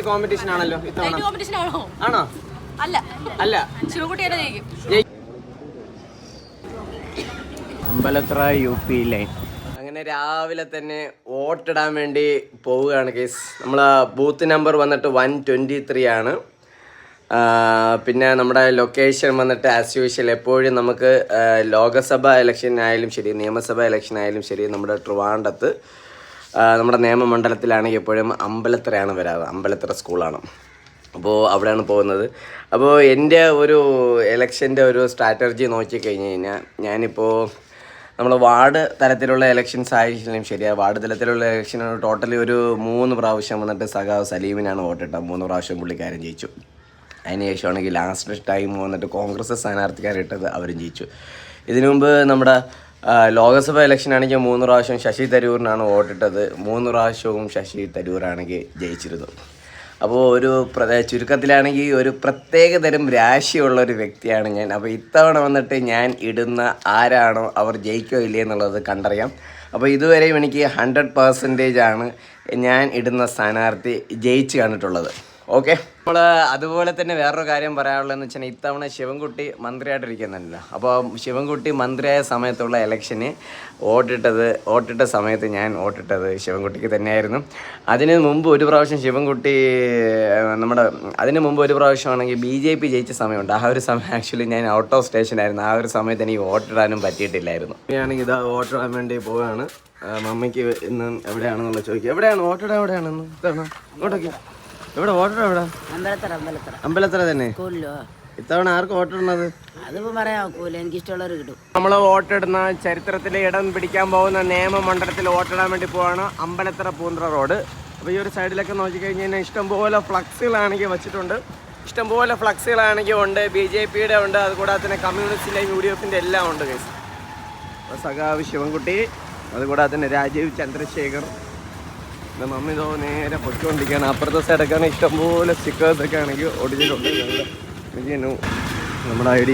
Competition ആണല്ലോ ആണോ? അല്ല അമ്പലത്ര UP ലൈൻ. അങ്ങനെ രാവിലെ തന്നെ വോട്ടിടാൻ വേണ്ടി പോവുകയാണ് കേസ്. നമ്മളെ ബൂത്ത് നമ്പർ വന്നിട്ട് 123 ആണ്. പിന്നെ നമ്മുടെ ലൊക്കേഷൻ വന്നിട്ട് ആസ് യൂഷ്വൽ എപ്പോഴും നമുക്ക് ലോകസഭ ഇലക്ഷൻ ആയാലും ശരി, നിയമസഭ ഇലക്ഷൻ ആയാലും ശരി, നമ്മുടെ ട്രിവാൻഡ്രത്ത് നമ്മുടെ നിയമമണ്ഡലത്തിലാണെങ്കിൽ എപ്പോഴും അമ്പലത്തറയാണ് വരാറ്. അമ്പലത്തറ സ്കൂളാണ്. അപ്പോൾ അവിടെയാണ് പോകുന്നത്. അപ്പോൾ എൻ്റെ ഒരു ഇലക്ഷൻ്റെ ഒരു സ്ട്രാറ്റജി നോക്കിക്കഴിഞ്ഞ് കഴിഞ്ഞാൽ, ഞാനിപ്പോൾ നമ്മൾ വാർഡ് തലത്തിലുള്ള ഇലക്ഷൻസ് ആയിരിക്കും ശരിയാണ്. വാർഡ് തലത്തിലുള്ള ഇലക്ഷൻ ടോട്ടലി ഒരു 3 പ്രാവശ്യം വന്നിട്ട് സഖാവ് സലീമിനാണ് വോട്ടിട്ടത്. 3 പ്രാവശ്യം പുള്ളിക്കാരൻ ജയിച്ചു. അതിന് ശേഷമാണെങ്കിൽ ലാസ്റ്റ് ടൈം വന്നിട്ട് കോൺഗ്രസ് സ്ഥാനാർത്ഥിക്കാരിട്ടത് അവരും ജയിച്ചു. ഇതിനു മുമ്പ് നമ്മുടെ ലോകസഭ ഇലക്ഷൻ ആണെങ്കിൽ 3 പ്രാവശ്യം ശശി തരൂരിനാണ് വോട്ടിട്ടത്. 3 പ്രാവശ്യവും ശശി തരൂരാണെങ്കിൽ ജയിച്ചിരുന്നു. അപ്പോൾ ഒരു ചുരുക്കത്തിലാണെങ്കിൽ ഒരു പ്രത്യേക തരം രാശിയുള്ള ഒരു വ്യക്തിയാണ് ഞാൻ. അപ്പോൾ ഇത്തവണ വന്നിട്ട് ഞാൻ ഇടുന്ന ആരാണോ അവർ ജയിക്കോ ഇല്ലേ എന്നുള്ളത് കണ്ടറിയാം. അപ്പോൾ ഇതുവരെയും എനിക്ക് 100% ആണ് ഞാൻ ഇടുന്ന സ്ഥാനാർത്ഥി ജയിച്ച് കണ്ടിട്ടുള്ളത്. ഓക്കെ, നമ്മൾ അതുപോലെ തന്നെ വേറൊരു കാര്യം പറയാനുള്ളതെന്ന് വെച്ചാൽ, ഇത്തവണ ശിവൻകുട്ടി മന്ത്രിയായിട്ടിരിക്കുന്നുണ്ടല്ലോ. അപ്പോൾ ശിവൻകുട്ടി മന്ത്രിയായ സമയത്തുള്ള ഇലക്ഷന് വോട്ടിട്ട സമയത്ത് ഞാൻ വോട്ടിട്ടത് ശിവൻകുട്ടിക്ക് തന്നെയായിരുന്നു. അതിന് മുമ്പ് ഒരു പ്രാവശ്യം ശിവൻകുട്ടി അതിന് മുമ്പ് ഒരു പ്രാവശ്യമാണെങ്കിൽ BJP ജയിച്ച സമയമുണ്ട്. ആ ഒരു സമയം ആക്ച്വലി ഞാൻ ഔട്ട് ഓഫ് സ്റ്റേഷനായിരുന്നു. ആ ഒരു സമയത്ത് എനിക്ക് വോട്ടിടാനും പറ്റിയിട്ടില്ലായിരുന്നു. ഞാനാണെങ്കിൽ ഇതാ വോട്ടിടാൻ വേണ്ടി പോവുകയാണ്. മമ്മിക്ക് ഇന്ന് എവിടെയാണെന്നുള്ള ചോദിക്കുക. എവിടെയാണ് വോട്ടിടാൻ? എവിടെയാണെന്ന് ഇങ്ങോട്ടൊക്കെ എവിടെ വോട്ടർ? എവിടെ? അമ്പലത്തറ തന്നെ. ഇത്തവണ ആർക്ക് വോട്ടിടുന്നത്? എനിക്ക് ഇഷ്ടമുള്ളവർ കിട്ടും. നമ്മൾ വോട്ടിടുന്ന ചരിത്രത്തിൽ ഇടം പിടിക്കാൻ പോകുന്ന നിയമമണ്ഡലത്തിൽ വോട്ടിടാൻ വേണ്ടി പോവാണ്. അമ്പലത്തറ പൂന്തറ റോഡ്. അപ്പോൾ ഈ ഒരു സൈഡിലൊക്കെ നോക്കിക്കഴിഞ്ഞാൽ ഇഷ്ടംപോലെ ഫ്ലക്സുകളാണെങ്കിൽ വെച്ചിട്ടുണ്ട്. ഇഷ്ടംപോലെ ഫ്ലക്സുകളാണെങ്കിൽ ഉണ്ട്. BJPയുടെ ഉണ്ട്, അതുകൂടാതെ തന്നെ കമ്മ്യൂണിസ്റ്റിൻ്റെ UDFൻ്റെ എല്ലാം ഉണ്ട് കേസ്. സഖാവ് ശിവൻകുട്ടി, അതുകൂടാതെ തന്നെ രാജീവ് ചന്ദ്രശേഖർ. മമ്മി ഇതോ നേരെ പൊയ്ക്കൊണ്ടിരിക്കുകയാണ്. അപ്പുറത്തെ സൈഡൊക്കെയാണ് ഇഷ്ടംപോലെ സ്റ്റിക്കേഴ്സൊക്കെ ആണെങ്കിൽ ഒടിച്ചിട്ടുണ്ട്. നമ്മുടെ ID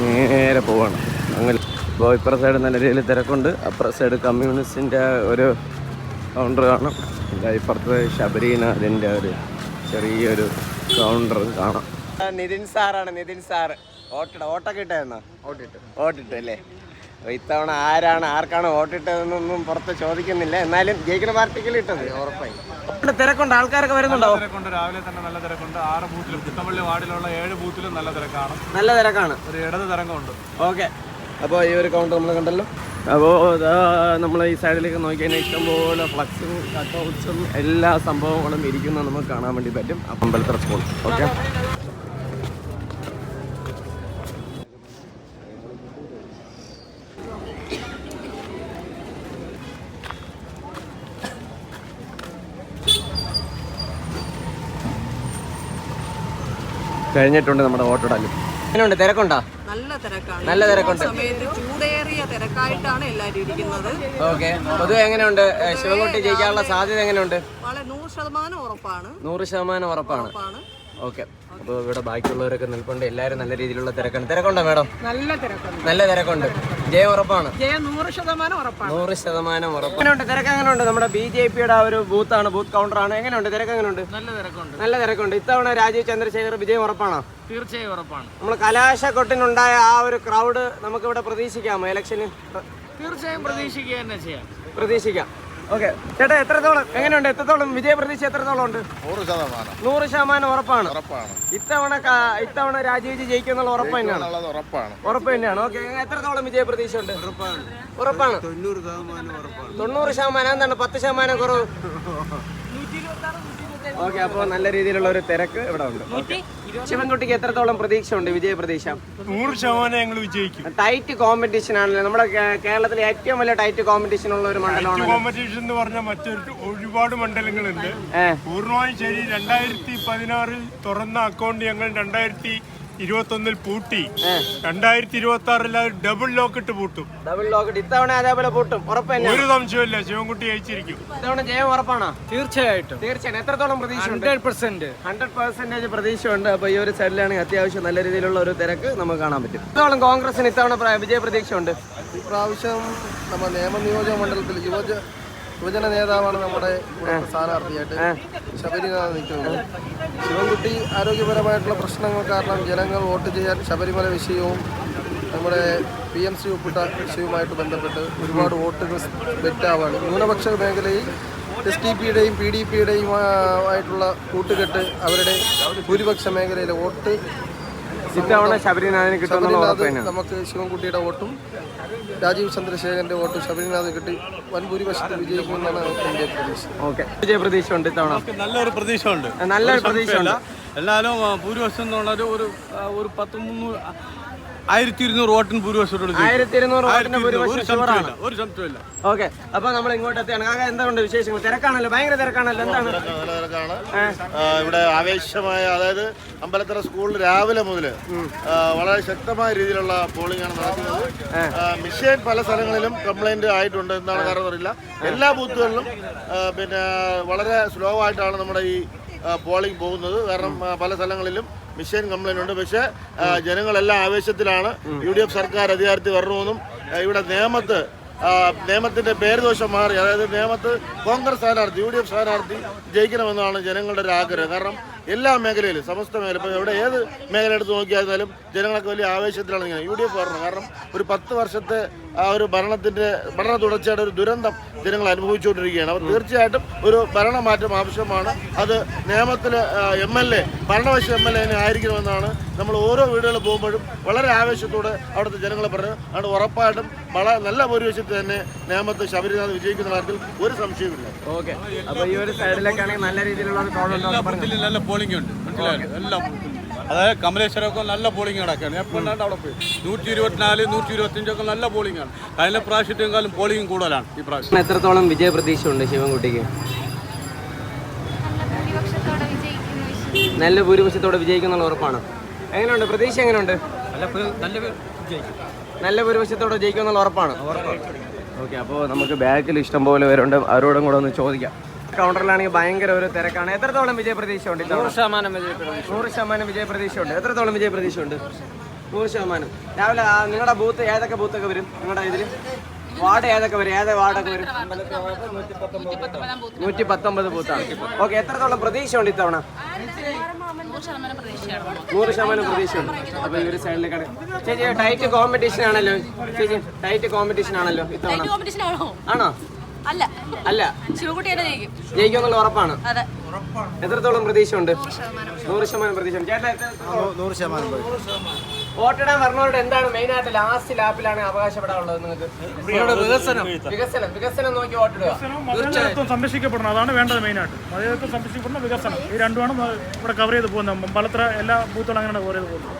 നേരെ പോവാണ് അങ്ങനെ. അപ്പോൾ ഇപ്പുറത്തെ സൈഡ് നല്ല രീതിയിൽ തിരക്കുണ്ട്. അപ്പുറത്തെ സൈഡ് കമ്മ്യൂണിസ്റ്റിൻ്റെ ഒരു കൗണ്ടർ കാണാം. ഇപ്പുറത്തെ ശബരിനാഥിൻ്റെ ഒരു ചെറിയൊരു കൗണ്ടർ കാണാം. നിതിൻ സാറാണ്. നിതിൻ സാറ് വോട്ടൊക്കെ ഇട്ടായിരുന്നോ? വോട്ടിട്ടു അല്ലേ? ഇത്തവണ ആർക്കാണ് വോട്ടിട്ടതെന്നൊന്നും പുറത്ത് ചോദിക്കുന്നില്ല. എന്നാലും ജയിക്കുന്ന പാർട്ടിക്ക് ഇട്ടത് ഉറപ്പായി. തിരക്കുണ്ട്, ആൾക്കാരൊക്കെ വരുന്നുണ്ടോ? രാവിലെ തന്നെ നല്ല തിരക്കുണ്ട്. 6 ബൂത്തിലും പുത്തമ്പള്ളി വാർഡിലുള്ള 7 ബൂത്തിലും നല്ല തിരക്കാണ്. ഒരു ഇടത് തരംഗമുണ്ട്. ഓക്കെ, അപ്പോൾ ഈ ഒരു കൗണ്ടർ നമ്മൾ കണ്ടല്ലോ. അപ്പോൾ നമ്മൾ ഈ സൈഡിലേക്ക് നോക്കിക്കഴിഞ്ഞാൽ ഇഷ്ടംപോലെ ഫ്ലക്സും കട്ടൗട്ട്സും എല്ലാ സംഭവങ്ങളും ഇരിക്കുന്നത് നമുക്ക് കാണാൻ വേണ്ടി പറ്റും. അമ്പലത്തറ സ്കൂൾ. ഓക്കെ, കഴിഞ്ഞിട്ടുണ്ട് നമ്മുടെ വോട്ടിടാലും. എങ്ങനെയുണ്ട്? തിരക്കുണ്ടോ? നല്ല തിരക്കുണ്ട്. ചൂടേറിയ തിരക്കായിട്ടാണ് എല്ലാവരും ഇരിക്കുന്നത്. ഓക്കെ, പൊതുവെ എങ്ങനെയുണ്ട്? ശിവൻകുട്ടി ജയിക്കാനുള്ള സാധ്യത എങ്ങനെയുണ്ട്? 100% ഉറപ്പാണ്. 100% ഉറപ്പാണ്. ഓക്കെ, അപ്പോൾ ഇവിടെ ബാക്കിയുള്ളവരൊക്കെ നിൽപ്പുണ്ട്. എല്ലാവരും നല്ല രീതിയിലുള്ള തിരക്കുണ്ട്. തിരക്കുണ്ടോ മാഡം? നല്ല തിരക്കുണ്ട്. ജയം ഉറപ്പാണ്. 100% ഉറപ്പാണ്. 100% ഉറപ്പ്. എങ്ങനെയുണ്ട് തിരക്ക്? എങ്ങനെയുണ്ട്? നമ്മുടെ BJPയുടെ ആ ഒരു ബൂത്താണ്, ബൂത്ത് കൗണ്ടറാണ്. എങ്ങനെയുണ്ട് തിരക്ക്? എങ്ങനെയുണ്ട്? നല്ല തിരക്കുണ്ട്. ഇത്തവണ രാജീവ് ചന്ദ്രശേഖർ വിജയം ഉറപ്പാണോ? തീർച്ചയായും ഉറപ്പാണ്. നമ്മൾ കലാശക്കൊട്ടിനുണ്ടായ ആ ഒരു ക്രൗഡ് നമുക്കിവിടെ പ്രതീക്ഷിക്കാമോ ഇലക്ഷന്? തീർച്ചയായും പ്രതീക്ഷിക്കുക തന്നെ ചെയ്യാം. പ്രതീക്ഷിക്കാം. ഓക്കെ ചേട്ടാ, എങ്ങനെയുണ്ട്? എത്രത്തോളം വിജയ പ്രതീക്ഷ എത്രത്തോളം ഉണ്ട്? 100% ഉറപ്പാണ്. ഇത്തവണ രാജീവ് ജയിക്കുന്നുള്ള ഉറപ്പ് തന്നെയാണ്. ഉറപ്പ് തന്നെയാണ്. ഓക്കെ, എത്രത്തോളം വിജയ പ്രതീക്ഷ ഉണ്ട്? ഉറപ്പാണ്. 90%. എന്താണ് 10% കുറവ്? ഓക്കെ, അപ്പോൾ നല്ല രീതിയിലുള്ള ഒരു തിരക്ക് ഇവിടെ ഉണ്ട്. ശിവൻകുട്ടിക്ക് എത്രത്തോളം പ്രതീക്ഷ ഉണ്ട്? വിജയ പ്രതീക്ഷ? 100% ഞങ്ങൾ വിജയിക്കും. ടൈറ്റ് കോമ്പറ്റീഷൻ ആണല്ലോ നമ്മുടെ കേരളത്തിലെ ഏറ്റവും വലിയ ടൈറ്റ് കോമ്പറ്റീഷൻ ഉള്ള ഒരു മണ്ഡലമാണ്. കോമ്പറ്റീഷൻ എന്ന് പറഞ്ഞാൽ ഒരുപാട് മണ്ഡലങ്ങളുണ്ട്. പൂർണ്ണമായും ശരി. 2016 തുറന്ന അക്കൗണ്ട് ഞങ്ങൾ 2021 പൂട്ടി. 2026 ഡബിൾ ലോക്ക് ഇട്ട് പൂട്ടും. ഇത്തവണ അതേപോലെ പൂട്ടും. ഉറപ്പ് തന്നെ. ഒരു സംശയമില്ല, ശിവൻകുട്ടി ജയിച്ചിരിക്കും. ഇത്തവണ ജയം ഉറപ്പാണോ? തീർച്ചയായിട്ടും. എത്രത്തോളം പ്രതീക്ഷ? 100% പ്രതീക്ഷയുണ്ട്. അപ്പൊ ഈ ഒരു സൈഡിലാണെങ്കിൽ അത്യാവശ്യം നല്ല രീതിയിലുള്ള ഒരു തിരക്ക് നമുക്ക് കാണാൻ പറ്റും. എത്രത്തോളം കോൺഗ്രസിന് ഇത്തവണ വിജയ പ്രതീക്ഷ ഉണ്ട്? ഇപ്രാവശ്യം നമ്മുടെ നിയമനിയോജക മണ്ഡലത്തിൽ യുവജന നേതാവാണ് നമ്മുടെ ഇവിടുത്തെ സ്ഥാനാർത്ഥിയായിട്ട് ശബരിനാഥ് നിൽക്കുന്നത്. ശിവൻകുട്ടി ആരോഗ്യപരമായിട്ടുള്ള പ്രശ്നങ്ങൾ കാരണം ജനങ്ങൾ വോട്ട് ചെയ്യാൻ ശബരിമല വിഷയവും നമ്മുടെ PMC ഒപ്പിട്ട വിഷയവുമായിട്ട് ബന്ധപ്പെട്ട് ഒരുപാട് വോട്ടുകൾ ബെറ്റാവാണ്. ന്യൂനപക്ഷ മേഖലയിൽ SDPയുടെയും PDPയുടെയും ആയിട്ടുള്ള കൂട്ടുകെട്ട് അവരുടെ ഭൂരിപക്ഷ മേഖലയിലെ വോട്ട് ഇത്തവണ ശബരിനാഥിന് കിട്ടുമെന്നുള്ള ഉറപ്പ് ശബരിനാഥ് തന്നെയാണ്. നമുക്ക് ശിവൻകുട്ടിയുടെ വോട്ടും രാജീവ് ചന്ദ്രശേഖരന്റെ വോട്ടും ശബരിനാഥ് കിട്ടി വൻ ഭൂരിപക്ഷത്തിൽ വിജയിക്കുമെന്നാണ് എൻ്റെ പ്രതീക്ഷ. ഓക്കെ, വിജയ പ്രതീക്ഷ ഉണ്ട് ഇത്തവണ. നല്ലൊരു പ്രതീക്ഷ ഉണ്ട്. നല്ലൊരു പ്രതീക്ഷ ഉണ്ട്. എല്ലാവരും ഭൂരിപക്ഷം എന്നുള്ളത് ഒരു 1200 വോട്ടിന് ഭൂരിപക്ഷത്തോട് 1200 വോട്ടിന് ഭൂരിപക്ഷം ഷുവറാണ്. ഒരു സംശയമില്ല. ഓക്കെ, അപ്പൊ നമ്മൾ ഇങ്ങോട്ട് എത്തിയാണ്. കാക്ക എന്തുകൊണ്ട് വിശേഷങ്ങൾ? തിരക്കാണല്ലോ, ഭയങ്കര തിരക്കാണല്ലോ. എന്താണ് ഇവിടെ ആവേശമായ, അതായത് അമ്പലത്തറ സ്കൂളിൽ രാവിലെ മുതൽ വളരെ ശക്തമായ രീതിയിലുള്ള പോളിംഗ് ആണ് നടക്കുന്നത്. മിഷൻ പല സ്ഥലങ്ങളിലും കംപ്ലൈന്റ് ആയിട്ടുണ്ട്. എന്താണ് കാരണം അറിയില്ല. എല്ലാ ബൂത്തുകളിലും പിന്നെ വളരെ സ്ലോ ആയിട്ടാണ് നമ്മുടെ ഈ പോളിംഗ് പോകുന്നത്. കാരണം പല സ്ഥലങ്ങളിലും മിഷൻ കംപ്ലൈന്റ് ഉണ്ട്. പക്ഷേ ജനങ്ങളെല്ലാം ആവേശത്തിലാണ്. UDF സർക്കാർ അധികാരത്തിൽ വരണമെന്നും ഇവിടെ നിയമത്തിന്റെ പേരുദോഷം മാറി, അതായത് നിയമത്ത് കോൺഗ്രസ് സ്ഥാനാർത്ഥി UDF സ്ഥാനാർത്ഥി ജയിക്കണമെന്നാണ് ജനങ്ങളുടെ ഒരു ആഗ്രഹം. കാരണം എല്ലാ മേഖലയിലും, സമസ്ത മേഖല, ഇപ്പോൾ എവിടെ ഏത് മേഖല എടുത്ത് നോക്കിയാലും ജനങ്ങളൊക്കെ വലിയ ആവേശത്തിലാണ് ഇങ്ങനെ UDF വരണം. കാരണം ഒരു 10 വർഷത്തെ ആ ഒരു ഭരണ തുടർച്ചയുടെ ഒരു ദുരന്തം ജനങ്ങൾ അനുഭവിച്ചുകൊണ്ടിരിക്കുകയാണ്. അപ്പോൾ തീർച്ചയായിട്ടും ഒരു ഭരണമാറ്റം ആവശ്യമാണ്. അത് നിയമത്തിൽ MLA, ഭരണപക്ഷ MLA ആയിരിക്കണമെന്നാണ് നമ്മൾ ഓരോ വീടുകളിൽ പോകുമ്പോഴും വളരെ ആവേശത്തോടെ അവിടുത്തെ ജനങ്ങളെ പറഞ്ഞു. അതുകൊണ്ട് ഉറപ്പായിട്ടും വളരെ നല്ല ഭൂരിപക്ഷത്തിൽ തന്നെ നിയമത്ത് ശബരിനാഥ് വിജയിക്കുന്ന കാര്യത്തിൽ ഒരു സംശയമില്ല. ഓക്കെ, അപ്പൊ ഈ ഒരു സൈഡിലേക്കാണെങ്കിൽ നല്ല രീതിയിലുള്ള നല്ല പോളിംഗ് ഉണ്ട്, മനസ്സിലായോ? എല്ലാം അതായത് കമലേശ്വരമൊക്കെ നല്ല പോളിംഗ് നടക്കുകയാണ്. എപ്പോഴാണ്ട് അവിടെ പോയി 124, 125 ഒക്കെ നല്ല പോളിംഗ് ആണ്. കഴിഞ്ഞ പ്രാവശ്യത്തെക്കാളും പോളിംഗ് കൂടുതലാണ് ഈ പ്രാവശ്യം. എത്രത്തോളം വിജയ പ്രതീക്ഷ ഉണ്ട് ശിവൻകുട്ടിക്ക്? നല്ല ഭൂരിപക്ഷത്തോടെ വിജയിക്കുന്നുള്ള ഉറപ്പാണ്. എങ്ങനെയുണ്ട് പ്രതീക്ഷ? എങ്ങനെയുണ്ട്? നല്ല ഭൂരിപക്ഷത്തോടെ ജയിക്കുമെന്നുള്ള ഉറപ്പാണ്. ഓക്കെ, അപ്പോൾ നമുക്ക് ബാക്കിൽ ഇഷ്ടം പോലെ പേരുണ്ട്, അവരോടും കൂടെ ഒന്ന് ചോദിക്കാം. കൗണ്ടറിലാണെങ്കിൽ ഭയങ്കര ഒരു തിരക്കാണ്. എത്രത്തോളം വിജയ പ്രതീക്ഷ ഉണ്ട്? 100% വിജയ പ്രതീക്ഷ ഉണ്ട്. എത്രത്തോളം വിജയ പ്രതീക്ഷ ഉണ്ട്? 100%. രാവിലെ നിങ്ങളുടെ ബൂത്ത് ഏതൊക്കെ ബൂത്തൊക്കെ വരും? നിങ്ങളുടെ ഇതിൽ വാർഡ് ഏതൊക്കെ വരും? ഏത് വാർഡൊക്കെ വരും? 119 ബൂത്താണ്. ഓക്കെ, എത്രത്തോളം പ്രതീക്ഷ ഉണ്ട് ഇത്തവണ? 100% പ്രതീക്ഷയുണ്ട്. അപ്പൊ ഈ ഒരു സൈഡിലേക്കാണ്. ചേച്ചി, ടൈറ്റ് കോമ്പറ്റീഷൻ ആണല്ലോ ചേച്ചി, ടൈറ്റ് കോമ്പറ്റീഷൻ ആണല്ലോ ഇത്തവണ. ആണോ? അല്ല, ജയിക്കുമെന്നുള്ള ഉറപ്പാണ്. എത്രത്തോളം പ്രതീക്ഷ ഉണ്ട്? 100% പ്രതീക്ഷ ഉണ്ട്. ചേട്ടാ, 100% വോട്ടിടാൻ പറഞ്ഞവരോട് എന്താണ് മെയിൻ ആയിട്ട് ലാസ്റ്റ് ലാപ്പിലാണ് അവകാശപ്പെടാനുള്ളത്? നിങ്ങൾക്ക് വികസനം നോക്കി വോട്ടിടുക. മതേതരത്വം സംരക്ഷിക്കപ്പെടണം, അതാണ് വേണ്ടത് മെയിനായിട്ട്. മതേതരത്വം സംരക്ഷിക്കപ്പെടണം, വികസനം, ഈ രണ്ടുമാണ് ഇവിടെ കവർ ചെയ്ത് പോകുന്നത്. പലത്ര എല്ലാ ബൂത്തുകളും അങ്ങനെയാണ് കവർ ചെയ്ത് പോകുന്നത്.